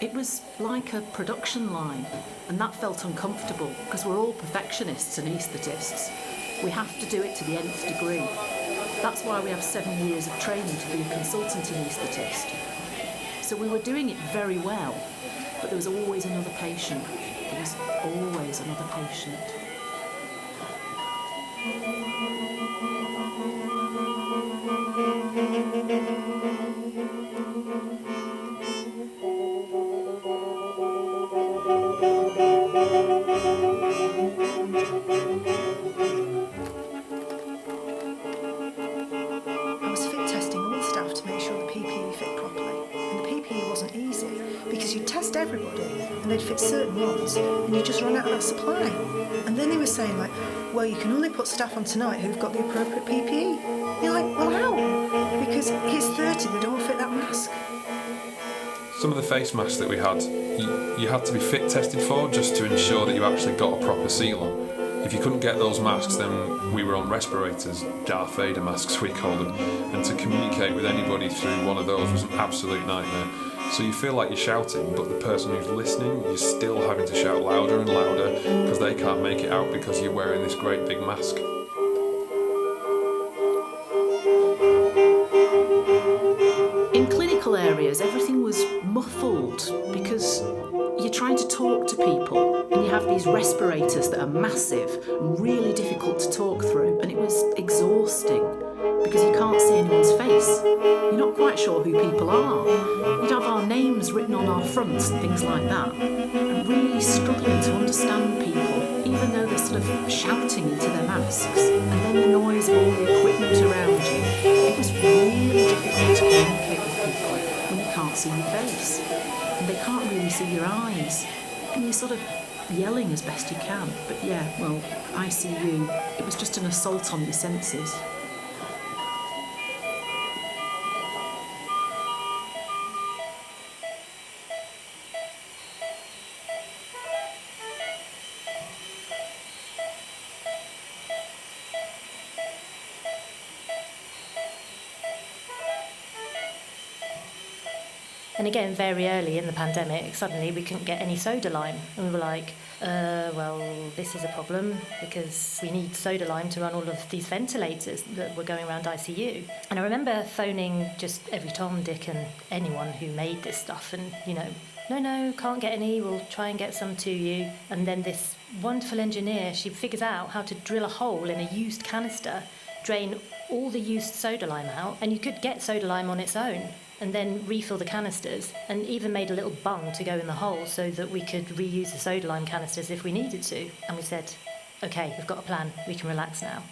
It was like a production line, and that felt uncomfortable because we're all perfectionists and anaesthetists. We have to do it to the nth degree. That's why we have 7 years of training to be a consultant anaesthetist. So we were doing it very well, but there was always another patient. There was always another patient. I was fit testing all the staff to make sure the PPE fit properly. And the PPE wasn't easy because you'd test everybody and they'd fit certain ones and you'd just run out of that supply. And then they were saying like, well, you can only put staff on tonight who've got the appropriate PPE. You're like, well, how? Because here's 30 that don't fit that mask. Some of the face masks that we had, you had to be fit tested for just to ensure that you actually got a proper seal on. If you couldn't get those masks, then we were on respirators, Darth Vader masks we called them, and to communicate with anybody through one of those was an absolute nightmare. So you feel like you're shouting, but the person who's listening, you're still having to shout louder and louder because they can't make it out because you're wearing this great big mask. In clinical areas, everything was muffled because you're trying to talk to people and you have these respirators that are massive and really difficult to talk through, and it was exhausting because you can't see anyone's face. You're not quite sure who people are. You'd have our names written on our fronts and things like that, and really struggling to understand people, even though they're sort of shouting into their masks, and then the noise of all the equipment around you. It was really difficult to communicate with people when you can't see your face, and they can't really see your eyes, and you're sort of yelling as best you can. But yeah, well, ICU, it was just an assault on your senses. And again, very early in the pandemic, suddenly we couldn't get any soda lime. And we were like, well, this is a problem because we need soda lime to run all of these ventilators that were going around ICU. And I remember phoning just every Tom, Dick and anyone who made this stuff and, no, can't get any, we'll try and get some to you. And then this wonderful engineer, she figures out how to drill a hole in a used canister, drain all the used soda lime out, and you could get soda lime on its own, and then refill the canisters, and even made a little bung to go in the hole so that we could reuse the soda lime canisters if we needed to. And we said, OK, we've got a plan, we can relax now.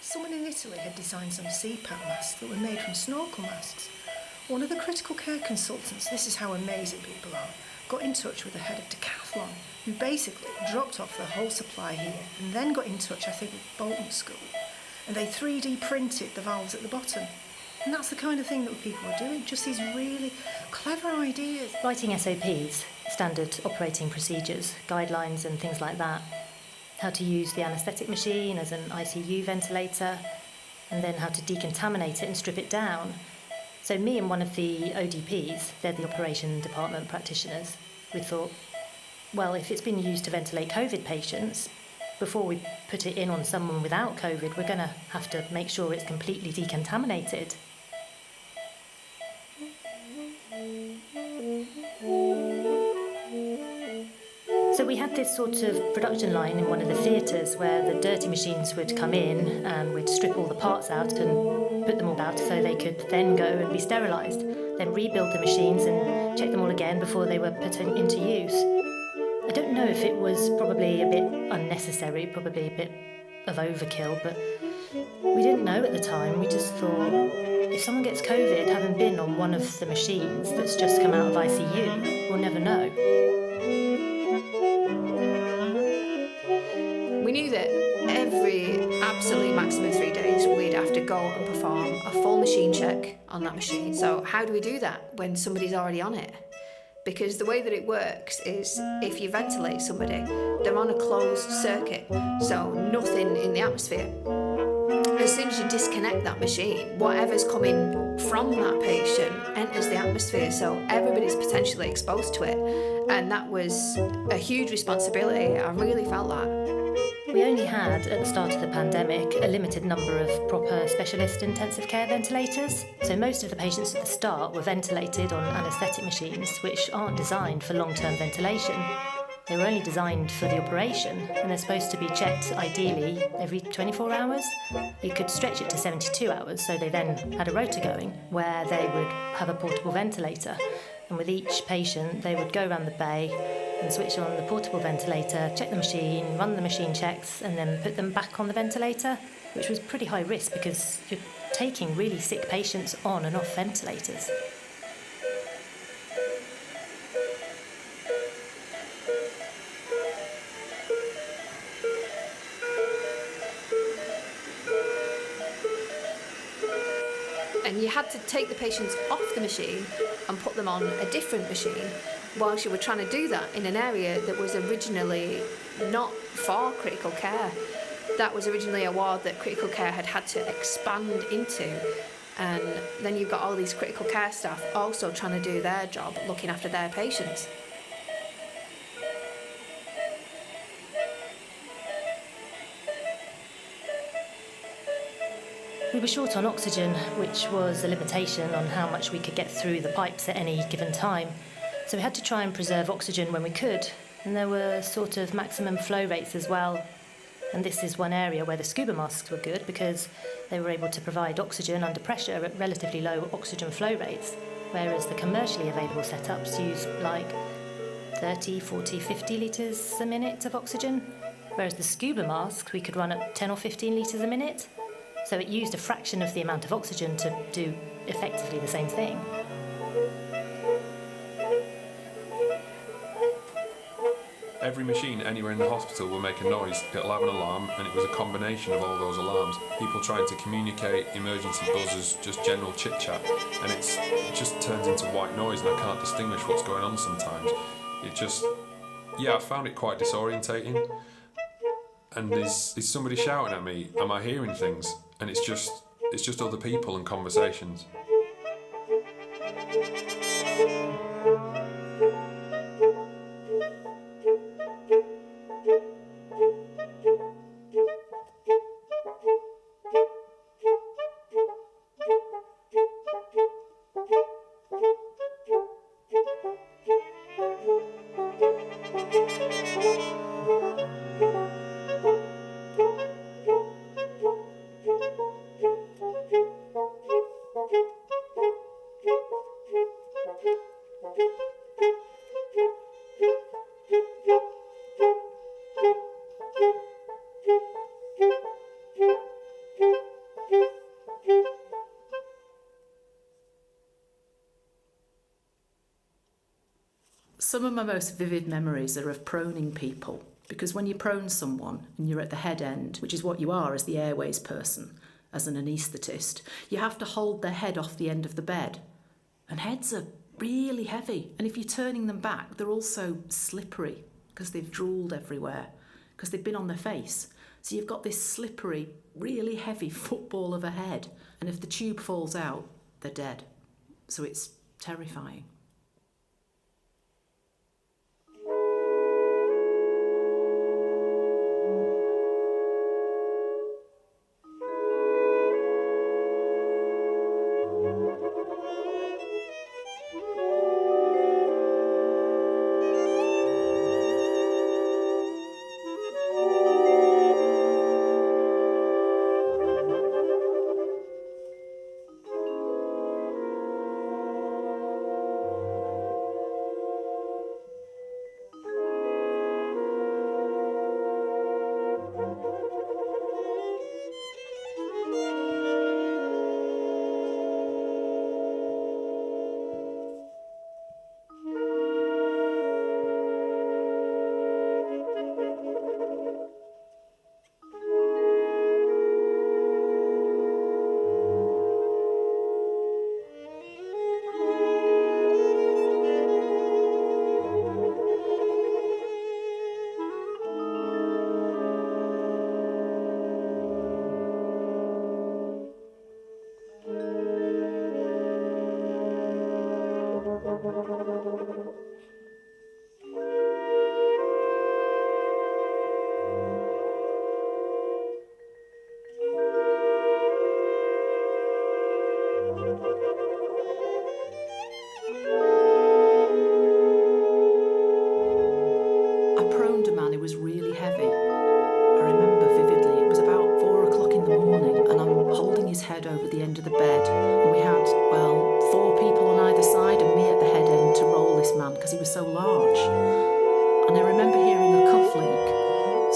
Someone in Italy had designed some CPAP masks that were made from snorkel masks. One of the critical care consultants, this is how amazing people are, got in touch with the head of Decathlon, who basically dropped off the whole supply here and then got in touch, I think, with Bolton School. And they 3D printed the valves at the bottom. And that's the kind of thing that people were doing, just these really clever ideas. Writing SOPs, standard operating procedures, guidelines and things like that. How to use the anaesthetic machine as an ICU ventilator, and then how to decontaminate it and strip it down. So me and one of the ODPs, they're the operation department practitioners, we thought, well, if it's been used to ventilate COVID patients, before we put it in on someone without COVID, we're going to have to make sure it's completely decontaminated. So we had this sort of production line in one of the theatres where the dirty machines would come in and we'd strip all the parts out and put them all out so they could then go and be sterilised, then rebuild the machines and check them all again before they were put into use. I don't know if it was probably a bit unnecessary, probably a bit of overkill, but we didn't know at the time. We just thought, if someone gets COVID having been on one of the machines that's just come out of ICU, we'll never know. We knew that every absolute maximum 3 days we'd have to go and perform a full machine check on that machine. So how do we do that when somebody's already on it? Because the way that it works is if you ventilate somebody, they're on a closed circuit, so nothing in the atmosphere. as soon as you disconnect that machine, whatever's coming from that patient enters the atmosphere, so everybody's potentially exposed to it. And that was a huge responsibility. I really felt that. We only had, at the start of the pandemic, a limited number of proper specialist intensive care ventilators. So most of the patients at the start were ventilated on anaesthetic machines, which aren't designed for long-term ventilation. They were only designed for the operation, and they're supposed to be checked ideally every 24 hours. You could stretch it to 72 hours, so they then had a rota going where they would have a portable ventilator. And with each patient, they would go around the bay and switch on the portable ventilator, check the machine, run the machine checks, and then put them back on the ventilator, which was pretty high risk because you're taking really sick patients on and off ventilators. And you had to take the patients off the machine and put them on a different machine whilst you were trying to do that in an area that was originally not for critical care. That was originally a ward that critical care had to expand into. And then you've got all these critical care staff also trying to do their job, looking after their patients. We were short on oxygen, which was a limitation on how much we could get through the pipes at any given time. So we had to try and preserve oxygen when we could, and there were sort of maximum flow rates as well. And this is one area where the scuba masks were good because they were able to provide oxygen under pressure at relatively low oxygen flow rates, whereas the commercially available setups use like 30, 40, 50 litres a minute of oxygen, whereas the scuba masks we could run at 10 or 15 litres a minute. So it used a fraction of the amount of oxygen to do effectively the same thing. Every machine anywhere in the hospital will make a noise, it'll have an alarm, and it was a combination of all those alarms. People trying to communicate, emergency buzzers, just general chit-chat, and it just turns into white noise and I can't distinguish what's going on sometimes. I found it quite disorientating. And is somebody shouting at me? Am I hearing things? And it's just other people and conversations. Some of my most vivid memories are of proning people, because when you prone someone and you're at the head end, which is what you are as the airways person, as an anaesthetist, you have to hold their head off the end of the bed. And heads are really heavy, and if you're turning them back, they're also slippery because they've drooled everywhere, because they've been on their face. So you've got this slippery, really heavy football of a head, and if the tube falls out, they're dead. So it's terrifying. I proned a man who was really heavy. I remember vividly, it was about 4 o'clock in the morning, and I'm holding his head over the end of the bed, and we had, well, 4 people on either side and me at the head end to roll this man because he was so large. And I remember hearing a cuff leak.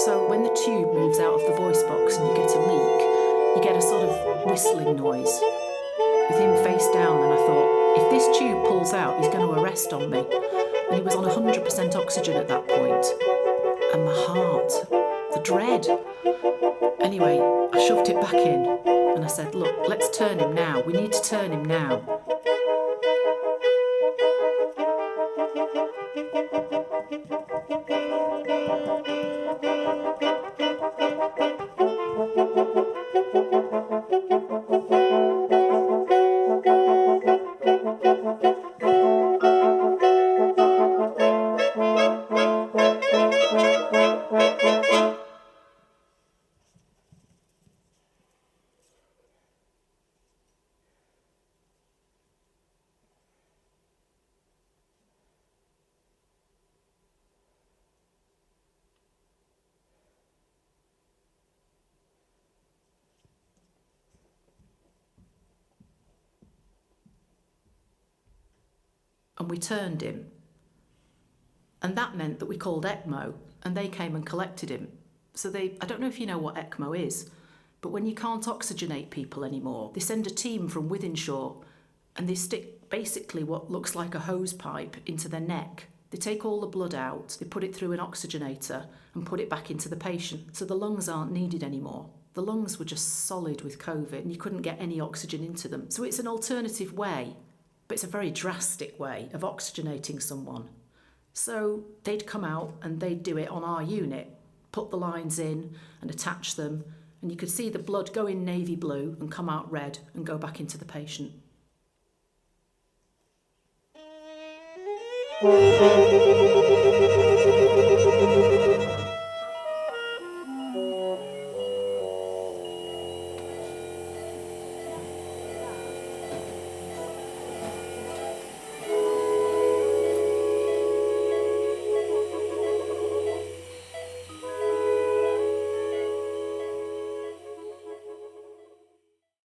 So when the tube moves out of the voice box and you get a leak, you get a sort of whistling noise with him face down, and I thought, if this tube pulls out, he's going to arrest on me. And he was on 100% oxygen at that point. And my heart, the dread. Anyway, I shoved it back in and I said, look, let's turn him now. We need to turn him now. And we turned him. And that meant that we called ECMO, and they came and collected him. So I don't know if you know what ECMO is, but when you can't oxygenate people anymore, they send a team from Wythenshawe and they stick basically what looks like a hose pipe into their neck. They take all the blood out, they put it through an oxygenator and put it back into the patient. So the lungs aren't needed anymore. The lungs were just solid with COVID and you couldn't get any oxygen into them. So it's an alternative way, but it's a very drastic way of oxygenating someone. So they'd come out and they'd do it on our unit, put the lines in and attach them, and you could see the blood go in navy blue and come out red and go back into the patient.